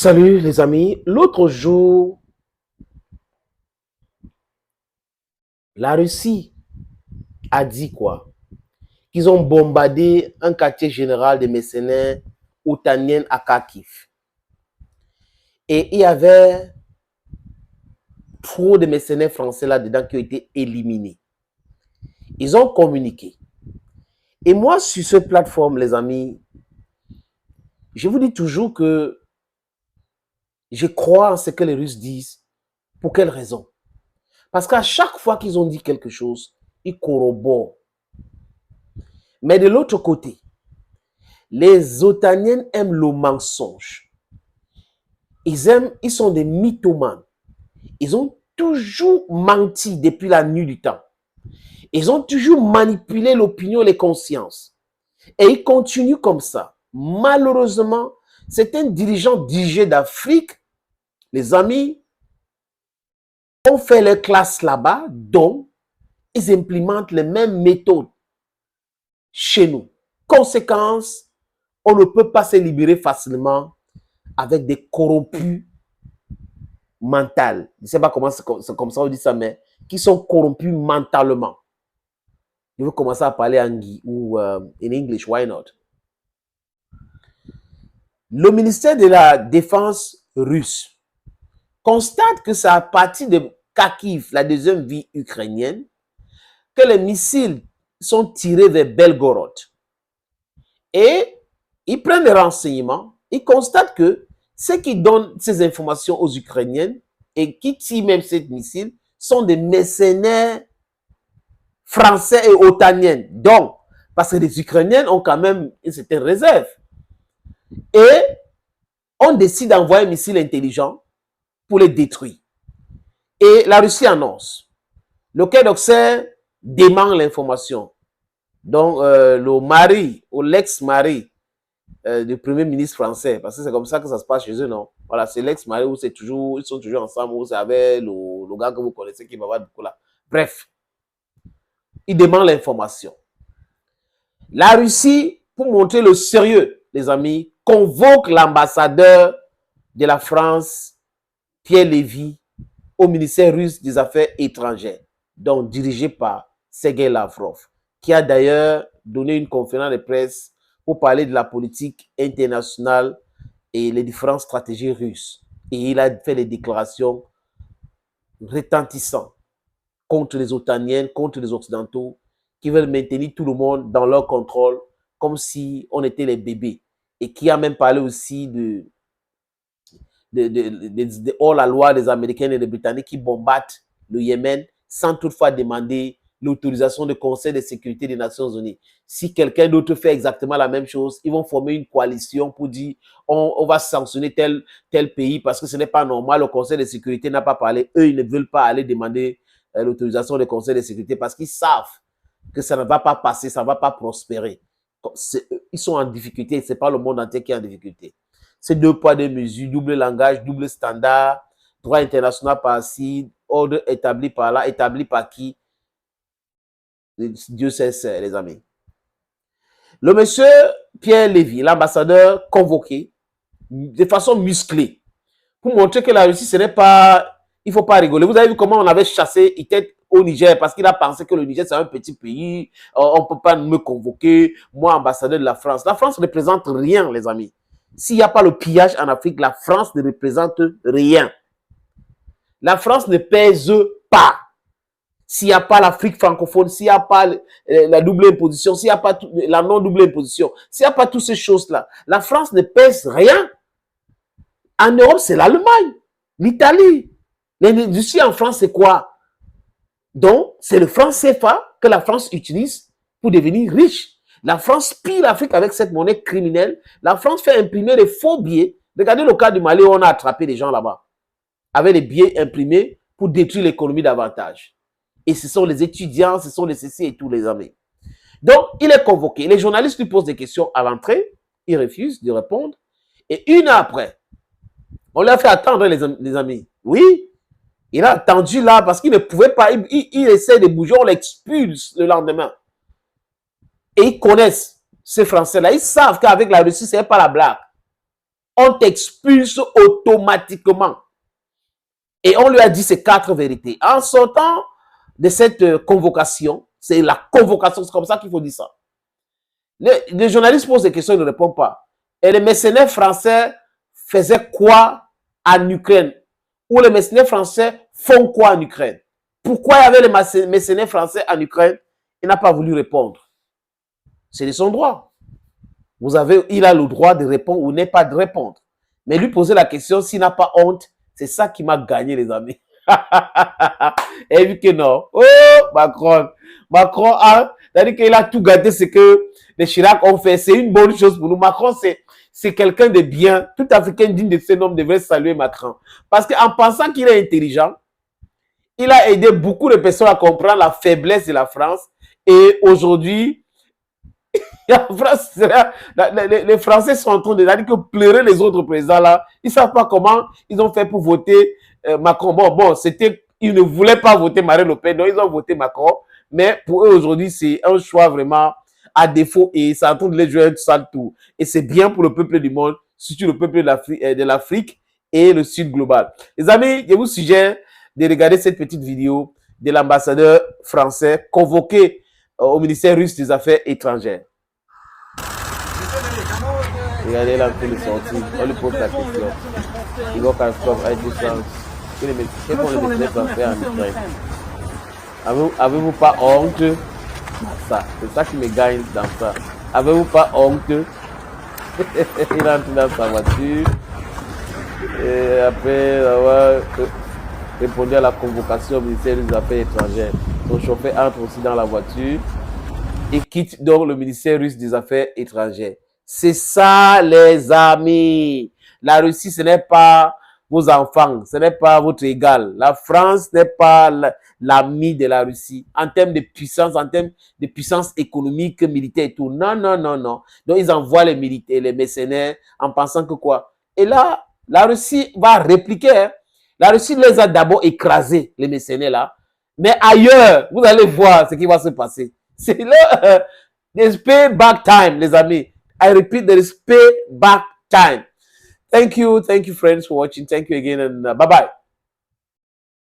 Salut les amis. L'autre jour, la Russie a dit quoi? Qu'ils ont bombardé un quartier général de mercenaires outaniens à Kharkiv. Et il y avait trop de mercenaires français là-dedans qui ont été éliminés. Ils ont communiqué. Et moi, sur cette plateforme, les amis, je vous dis toujours que je crois en ce que les Russes disent. Pour quelle raison? Parce qu'à chaque fois qu'ils ont dit quelque chose, ils corroborent. Mais de l'autre côté, les Otaniens aiment le mensonge. Ils sont des mythomanes. Ils ont toujours menti depuis la nuit du temps. Ils ont toujours manipulé l'opinion et les consciences. Et ils continuent comme ça. Malheureusement, certains dirigeants dirigés d'Afrique, les amis, ont fait leur classe là-bas, donc ils implémentent les mêmes méthodes chez nous. Conséquence, on ne peut pas se libérer facilement avec des corrompus mentaux. Je ne sais pas comment c'est comme ça on dit ça, mais qui sont corrompus mentalement. Je veux commencer à parler en English, why not? Le ministère de la Défense russe constate que c'est à partir de Kharkiv, la deuxième ville ukrainienne, que les missiles sont tirés vers Belgorod. Et ils prennent des renseignements, ils constatent que ceux qui donnent ces informations aux Ukrainiennes et qui tirent même ces missiles sont des mercenaires français et otaniens. Donc, parce que les Ukrainiennes ont quand même une certaine réserve. Et on décide d'envoyer un missile intelligent pour les détruire. Et la Russie annonce. Le Quai d'Orsay dément l'information. Donc, le mari ou l'ex-mari du premier ministre français, parce que c'est comme ça que ça se passe chez eux, non? Voilà, c'est l'ex-mari où c'est toujours, ils sont toujours ensemble, où c'est avec le gars que vous connaissez qui va avoir du coup là. Bref, il demande l'information. La Russie, pour montrer le sérieux, les amis, convoque l'ambassadeur de la France, Pierre Lévy, au ministère russe des Affaires étrangères, donc dirigé par Sergei Lavrov, qui a d'ailleurs donné une conférence de presse pour parler de la politique internationale et les différentes stratégies russes. Et il a fait des déclarations retentissantes contre les Otaniens, contre les Occidentaux, qui veulent maintenir tout le monde dans leur contrôle, comme si on était les bébés. Et qui a même parlé aussi de hors-la-loi des Américains et des Britanniques qui bombardent le Yémen sans toutefois demander l'autorisation du Conseil de sécurité des Nations Unies. Si quelqu'un d'autre fait exactement la même chose, ils vont former une coalition pour dire on va sanctionner tel pays parce que ce n'est pas normal, le Conseil de sécurité n'a pas parlé. Eux, ils ne veulent pas aller demander l'autorisation du Conseil de sécurité parce qu'ils savent que ça ne va pas passer, ça ne va pas prospérer. Ils sont en difficulté, ce n'est pas le monde entier qui est en difficulté. C'est deux poids, deux mesures, double langage, double standard, droit international par-ci, ordre établi par là, établi par qui? Dieu sait, les amis. Le monsieur Pierre Lévy, l'ambassadeur convoqué de façon musclée pour montrer que la Russie, ce n'est pas... Il ne faut pas rigoler. Vous avez vu comment on avait chassé Itet au Niger parce qu'il a pensé que le Niger, c'est un petit pays. On ne peut pas me convoquer, moi, ambassadeur de la France. La France ne représente rien, les amis. S'il n'y a pas le pillage en Afrique, la France ne représente rien. La France ne pèse pas. S'il n'y a pas l'Afrique francophone, s'il n'y a pas la double imposition, s'il n'y a pas la non-double imposition, s'il n'y a pas toutes ces choses-là, la France ne pèse rien. En Europe, c'est l'Allemagne, l'Italie. L'industrie en France, c'est quoi? Donc, c'est le franc CFA que la France utilise pour devenir riche. La France pille l'Afrique avec cette monnaie criminelle. La France fait imprimer des faux billets. Regardez le cas du Mali où on a attrapé des gens là-bas avec les billets imprimés pour détruire l'économie davantage. Et ce sont les étudiants, ce sont les CC et tous les amis. Donc, il est convoqué. Les journalistes lui posent des questions à l'entrée. Il refuse de répondre. Et une heure après, on lui a fait attendre les amis. Oui, il a attendu là parce qu'il ne pouvait pas. Il essaie de bouger, on l'expulse le lendemain. Et ils connaissent ces Français-là. Ils savent qu'avec la Russie, ce n'est pas la blague. on t'expulse automatiquement. Et on lui a dit ces 4 vérités. En sortant de cette convocation, c'est la convocation, c'est comme ça qu'il faut dire ça. Les journalistes posent des questions, ils ne répondent pas. Et les mercenaires français faisaient quoi en Ukraine? Ou les mercenaires français font quoi en Ukraine? Pourquoi il y avait les mercenaires français en Ukraine? Il n'a pas voulu répondre. C'est de son droit. Il a le droit de répondre ou n'est pas de répondre. Mais lui poser la question, s'il n'a pas honte, c'est ça qui m'a gagné, les amis. Et vu que non. Oh, Macron. Macron a, c'est-à-dire qu'il a tout gâté ce que les Chirac ont fait. C'est une bonne chose pour nous. Macron, c'est quelqu'un de bien. Tout Africain digne de ce nom devrait saluer Macron. Parce qu'en pensant qu'il est intelligent, il a aidé beaucoup de personnes à comprendre la faiblesse de la France. Et aujourd'hui, les Français sont en train de dire que pleurer les autres présidents là, ils ne savent pas comment ils ont fait pour voter Macron. Bon, ils ne voulaient pas voter Marine Le Pen, donc ils ont voté Macron. Mais pour eux aujourd'hui, c'est un choix vraiment à défaut et ça est en train de les jouer un sale tour. Et c'est bien pour le peuple du monde, surtout le peuple de l'Afrique et le Sud global. Les amis, je vous suggère de regarder cette petite vidéo de l'ambassadeur français convoqué au ministère russe des Affaires étrangères. Regardez là, un peu le sortir. On lui pose la question. Il va quand même avec du sens. Qu'est-ce qu'on les met en faire en Ukraine? Avez-vous pas honte? Ça, c'est ça qui me gagne dans ça. Avez-vous pas honte? Il entre dans sa voiture. Et après avoir répondu à la convocation au ministère des Affaires étrangères, son chauffeur entre aussi dans la voiture et quitte donc le ministère russe des Affaires étrangères. C'est ça, les amis. La Russie, ce n'est pas vos enfants, ce n'est pas votre égal. La France n'est pas l'ami de la Russie en termes de puissance, en termes de puissance économique, militaire et tout. Non, non, non, non. Donc, ils envoient les militaires, les mercenaires en pensant que quoi? Et là, la Russie va répliquer. Hein. La Russie les a d'abord écrasés, les mercenaires là. Mais ailleurs, vous allez voir ce qui va se passer. C'est le pay back time, les amis. I repeat, there is pay back time. Thank you friends for watching. Thank you again and bye-bye.